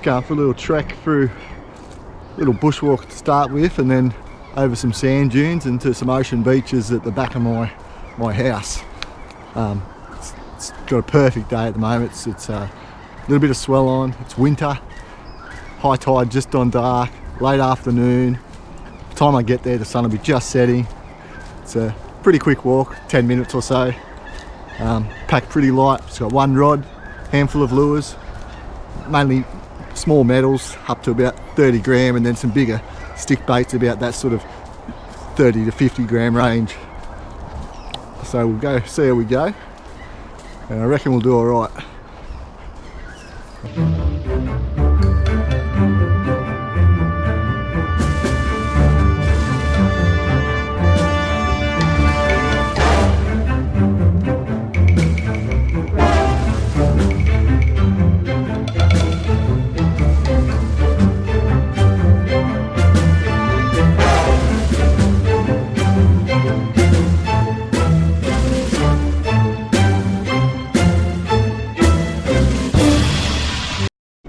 just going for a little trek through, a little bushwalk to start with, and then over some sand dunes into some ocean beaches at the back of my house. It's got a perfect day at the moment. It's a little bit of swell on, it's winter, high tide just on dark, late afternoon. By the time I get there the sun will be just setting. It's a pretty quick walk, 10 minutes or so. Packed pretty light, it's got one rod, handful of lures, mainly small metals up to about 30 gram, and then some bigger stick baits about that sort of 30 to 50 gram range. So we'll go see how we go, and I reckon we'll do all right.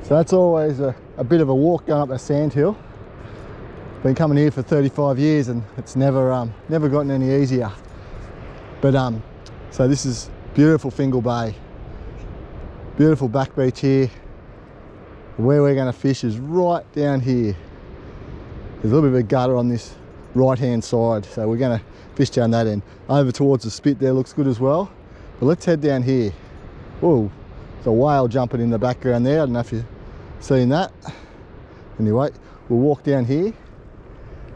So that's always a bit of a walk going up a sand hill. Been coming here for 35 years and it's never gotten any easier. But so this is beautiful Fingal Bay, beautiful back beach here. Where we're going to fish is right down here. There's a little bit of a gutter on this right hand side, so we're going to fish down that end. Over towards the spit there looks good as well, but let's head down here. Whoa, there's a whale jumping in the background there. I don't know if you've seen that. Anyway, we'll walk down here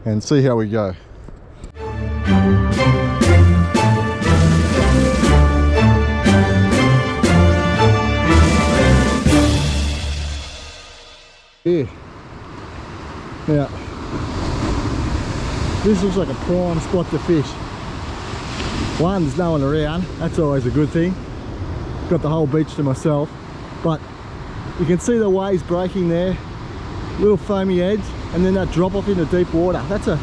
and see how we go. Yeah. Now, this looks like a prime spot to fish. One, there's no one around. That's always a good thing. Got the whole beach to myself. But you can see the waves breaking there. Little foamy edge, and then that drop off into deep water. That's a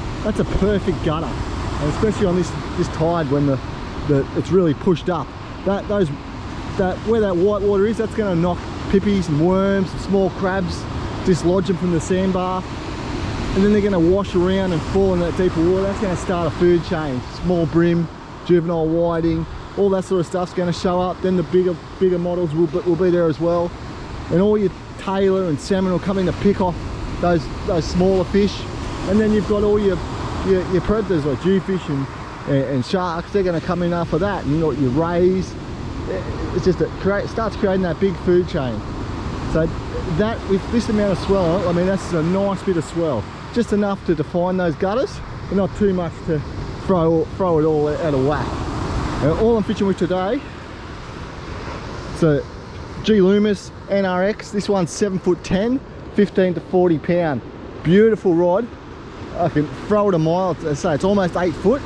perfect gutter, and especially on this tide when it's really pushed up. Where that white water is, that's going to knock pippies and worms and small crabs, dislodge them from the sandbar, and then they're going to wash around and fall in that deeper water. That's going to start a food chain. Small brim, juvenile whiting, all that sort of stuff's going to show up. Then the bigger models will be there as well, and all your Tailor and salmon will come in to pick off those smaller fish. And then you've got all your predators like jewfish and sharks. They're going to come in after that, and you know, your rays. It's just starts creating that big food chain. So that, with this amount of swell, I mean, that's a nice bit of swell, just enough to define those gutters, but not too much to throw it all out of whack. All I'm fishing with today, so G Loomis NRX. This one's 7'10", 15 to 40 pound. Beautiful rod. I can throw it a mile. So it's almost 8 foot.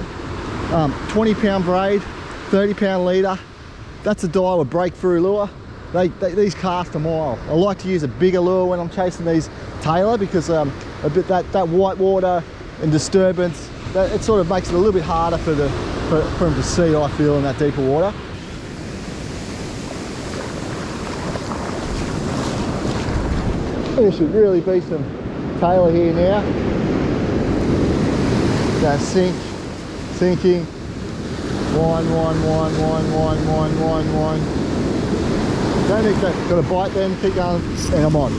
20 pound braid, 30 pound leader. That's a Daiwa breakthrough lure. These cast a mile. I like to use a bigger lure when I'm chasing these Tailor, because a bit that white water and disturbance, it sort of makes it a little bit harder for them to see, I feel, in that deeper water. There should really be some Tailor here now. Going sinking. Wind. Don't think that got a bite then, keep going, and I'm on.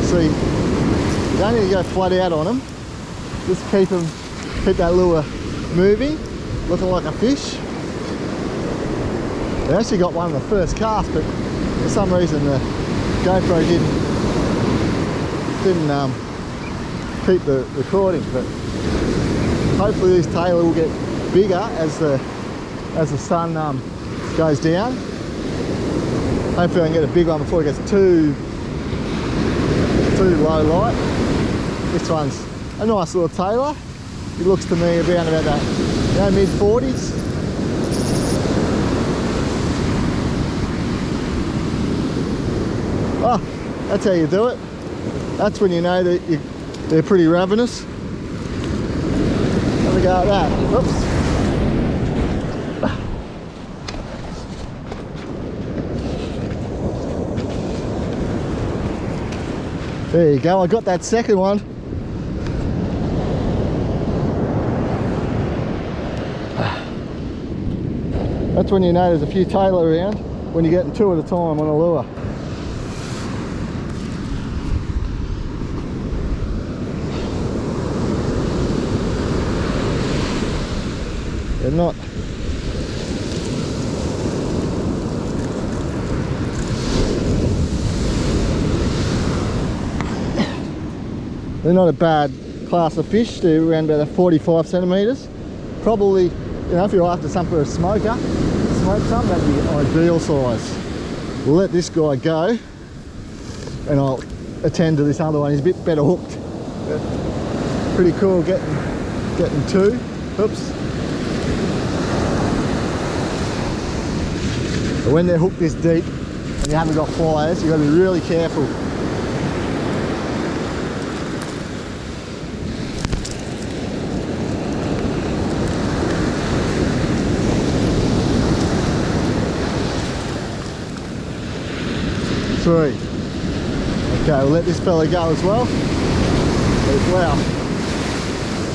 See, you don't need to go flat out on them. Just keep that lure moving, looking like a fish. I actually got one on the first cast, but for some reason the GoPro didn't keep the recording. But hopefully this Tailor will get bigger as the sun goes down. Hopefully I can get a big one before it gets too low light. This one's a nice little Tailor. It looks to me around about that, mid 40s. Oh, that's how you do it. That's when you know that they're pretty ravenous. Have a go at that. Oops. There you go, I got that second one. That's when you know there's a few tailor around, when you're getting two at a time on a lure. They're not. They're not a bad class of fish. They're around about 45 centimetres. Probably, you know, if you're after some for a smoker, smoke some, that'd be ideal size. We'll let this guy go and I'll attend to this other one. He's a bit better hooked. But pretty cool getting two. Oops. But when they're hooked this deep and you haven't got pliers, you've got to be really careful. Three. Okay, we'll let this fella go as well. Wow,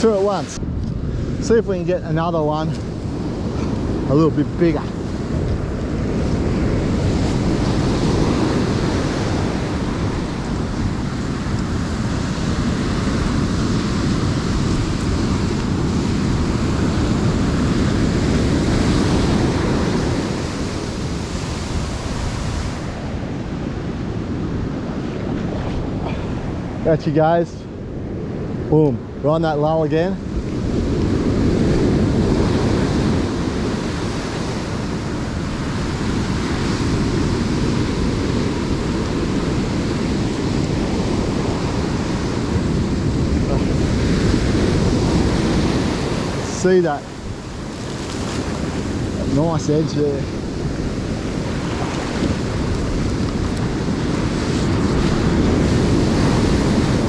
two at once. See if we can get another one a little bit bigger. Got you guys. Boom. We're on that lull again. See that nice edge there.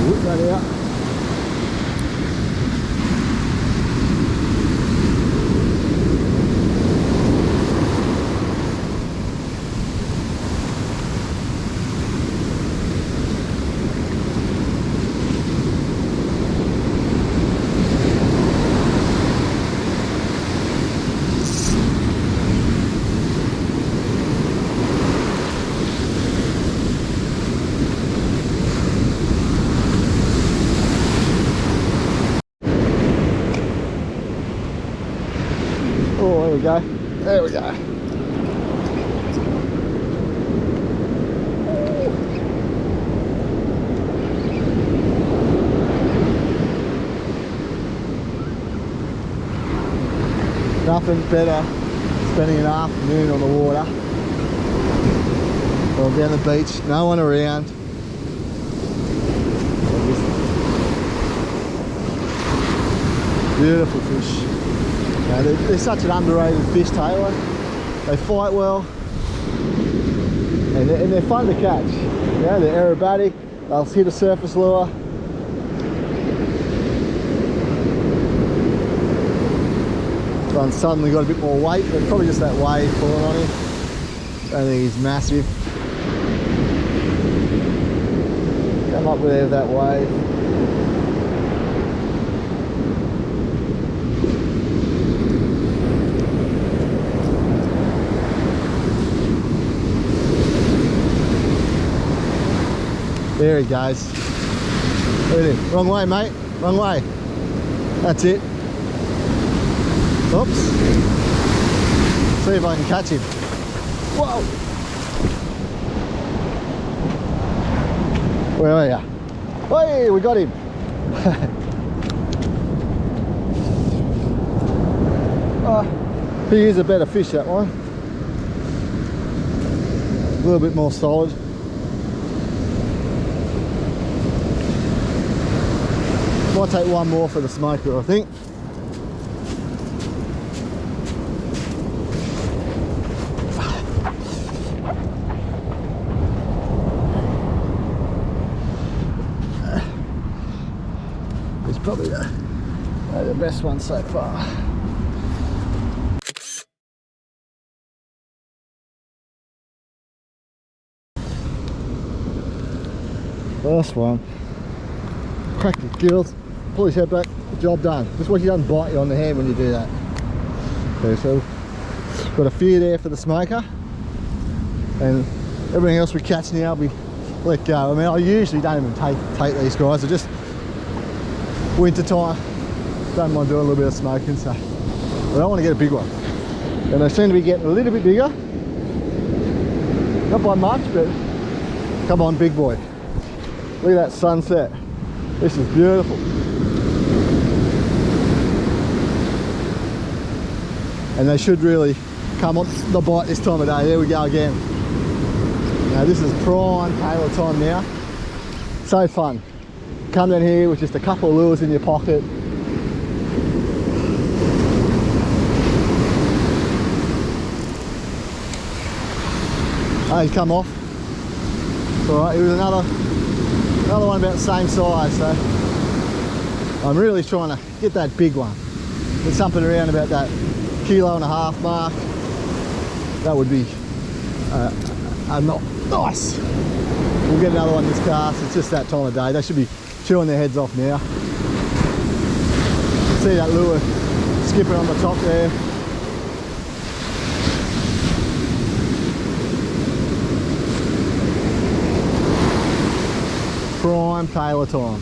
Whip that out. Oh, there we go. There we go. Nothing better spending an afternoon on the water or down the beach, no one around. Beautiful fish. You know, they're such an underrated fish, Tailor. They fight well and they're fun to catch. You know, they're aerobatic, they'll hit a surface lure. One suddenly got a bit more weight, but probably just that wave pulling on him. I think he's massive. Come up with that wave. There he goes. Look at him. Wrong way, mate. Wrong way. That's it. Oops. See if I can catch him. Whoa! Where are you? Hey, we got him. He is a better fish, that one. A little bit more solid. Might take one more for the smoker, I think. It's probably the best one so far. First one. Crack the gills, pull his head back, job done. Just watch he doesn't bite you on the hand when you do that. Okay, so got a few there for the smoker. And everything else we catch now we let go. I mean, I usually don't even take these guys. They're just winter time. Don't mind doing a little bit of smoking, so I don't want to get a big one. And they seem to be getting a little bit bigger. Not by much, but come on, big boy. Look at that sunset. This is beautiful. And they should really come on the bite this time of day. There we go again. Now this is prime Tailor time now. So fun. Come down here with just a couple of lures in your pocket. Oh, he's come off. It's alright, it was another one about the same size, so I'm really trying to get that big one. Get something around about that 1.5 kilo mark. That would be nice. We'll get another one this cast. It's just that time of day. They should be chewing their heads off now. See that lure skipping on the top there. Prime Tailor time.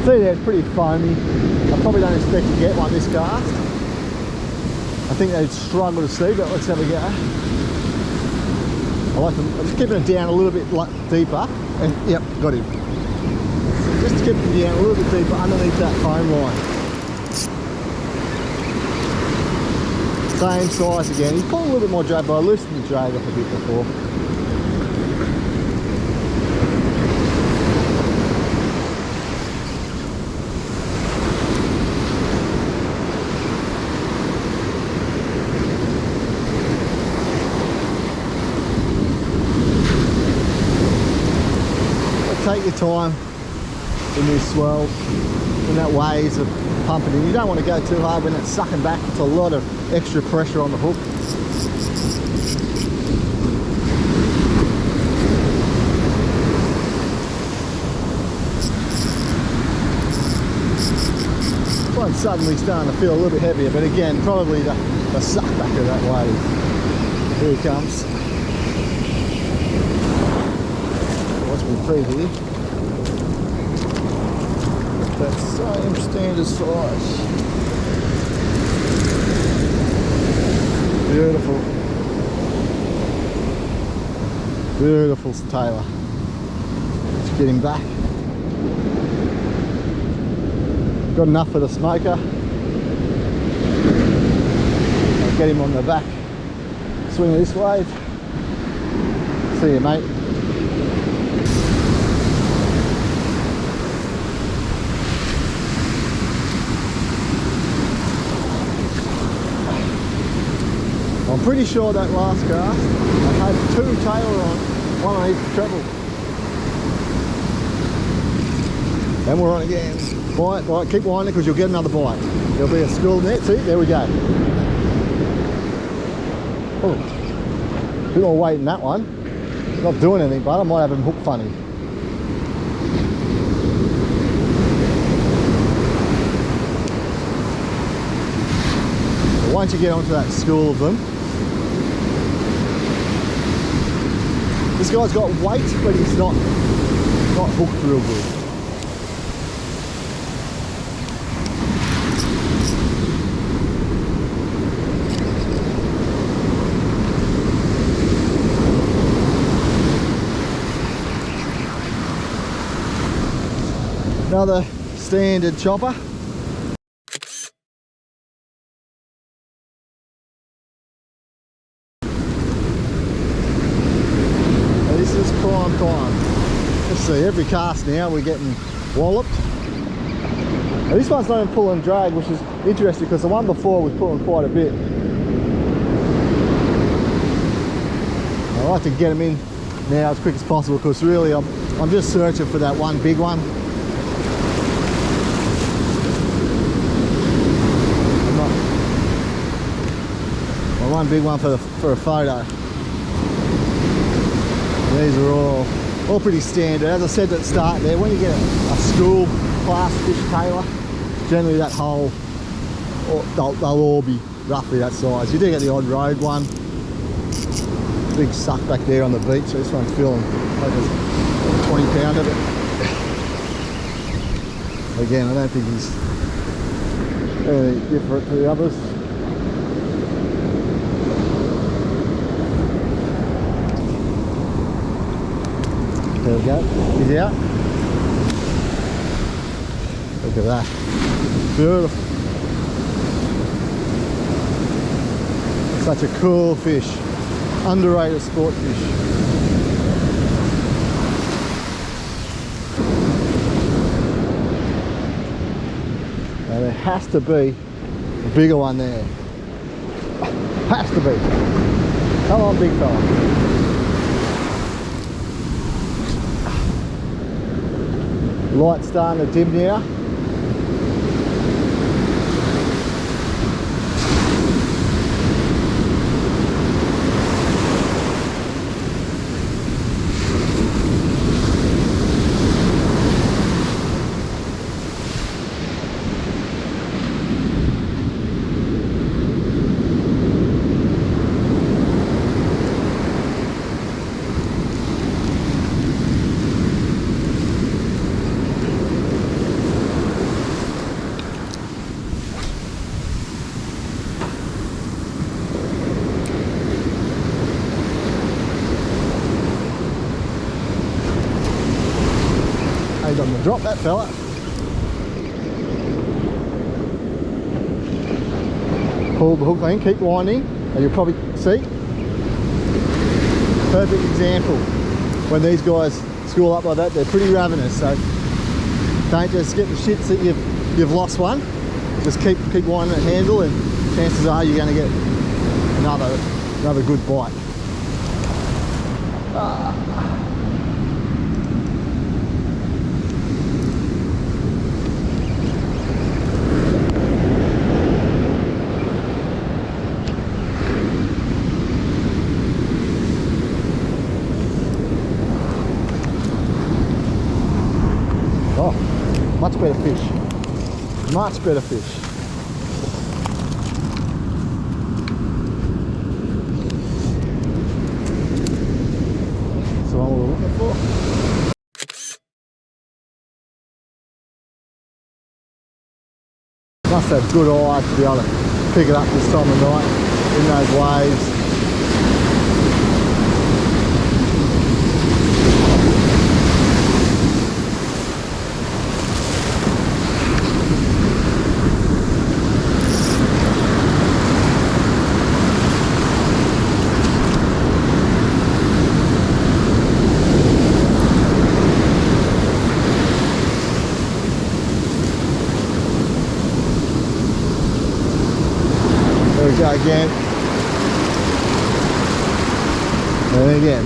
See there, it's pretty foamy. I probably don't expect to get one this cast. I think they'd struggle to see, but let's have a go. I'm just keeping it down a little bit deeper, and yep, got him. Just keep it down a little bit deeper underneath that foam line. Same size again. He's pulling a little bit more drag, but I loosened the drag up a bit before. Take your time in these swells, when that waves are pumping in. You don't want to go too hard when it's sucking back. It's a lot of extra pressure on the hook. This one's suddenly starting to feel a little bit heavier, but again, probably the suck back of that wave. Here he comes. Watch me feed here. That same standard size. Beautiful. Beautiful Tailor. Let's get him back. Got enough for the smoker. I'll get him on the back swing of this wave. See you, mate. I'm pretty sure that last cast I had 2 Tailor on, one on each treble. And we're on again. Bite, keep winding because you'll get another bite. There'll be a school net, see, there we go. Oh, a bit more weight in that one. It's not doing anything, but I might have him hook funny. But once you get onto that school of them, this guy's got weight, but he's not hooked real good. Another standard chopper. This is prime time. Let's see, every cast now we're getting walloped. Now this one's not even pulling drag, which is interesting because the one before was pulling quite a bit. I like to get them in now as quick as possible because really I'm just searching for that one big one. one big one for a photo. These are all pretty standard. As I said at the start there, when you get a school class fish tailor, generally that whole, they'll all be roughly that size. You do get the odd road one. Big suck back there on the beach, so this one's feeling like a 20 pound of it. Again, I don't think he's anything different to the others. There we go, he's out. Look at that, beautiful. Such a cool fish, underrated sport fish. Now there has to be a bigger one there. Has to be. Come on, big fella. Light's starting to dim now. He's on the drop, that fella. Pull the hook in, keep winding, and you'll probably see. Perfect example. When these guys school up like that, they're pretty ravenous, so don't just get the shits that you've lost one. Just keep winding the handle, and chances are you're going to get another good bite. Much better fish. Much better fish. That's the one we were looking for. Must have good eye to be able to pick it up this time of night in those waves. There we go again. And again.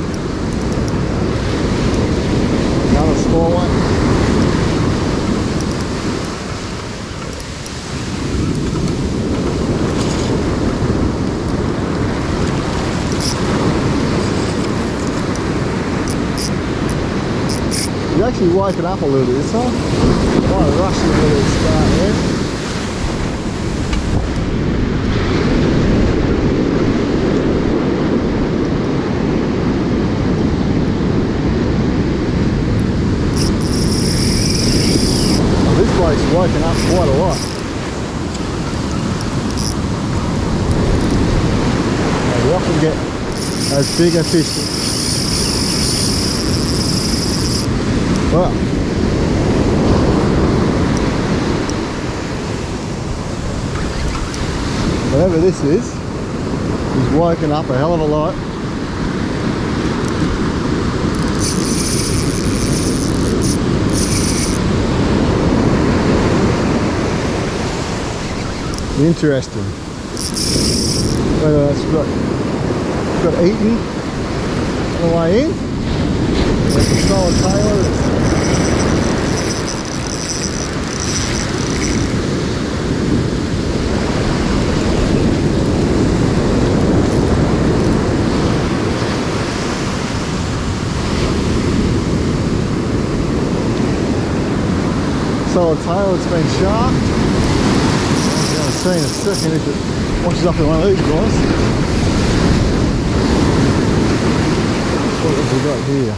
Another small one. You're actually woken up a little bit this time. Might have rushed a little bit at the start there. It's woken up quite a lot. Now, we often get those bigger fish. Well, whatever this is, he's woken up a hell of a lot. Interesting. Whether that's got eaten on the way in. That's a solid Tailor. old tailor that's been sharked. As you're going to see in a second if it washes up in one of these guys. What have we got here?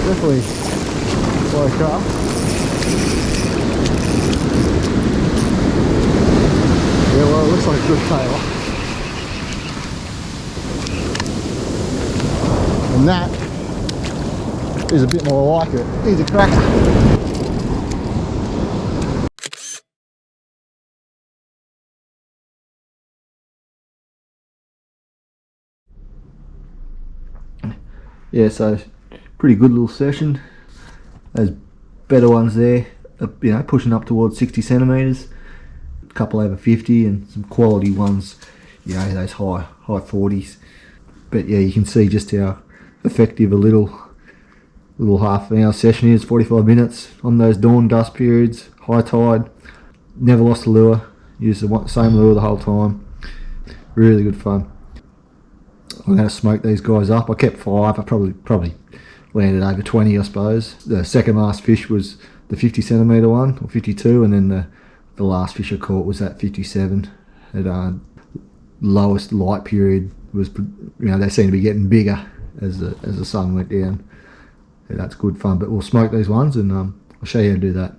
Definitely woke up. Yeah, well, it looks like a good tailor. And that is a bit more like it. He's a cracker. Yeah, so pretty good little session. Those better ones there, you know, pushing up towards 60 centimetres. A couple over 50, and some quality ones, you know, those high 40s. But yeah, you can see just how effective a little half an hour session is. 45 minutes on those dawn dusk periods, high tide. Never lost a lure. Used the same lure the whole time. Really good fun. I'm going to smoke these guys up. I kept 5. I probably landed over 20, I suppose. The second last fish was the 50 centimetre one, or 52, and then the last fish I caught was that 57. At lowest light period was, you know, they seem to be getting bigger as the sun went down. Yeah, that's good fun. But we'll smoke these ones, and I'll show you how to do that.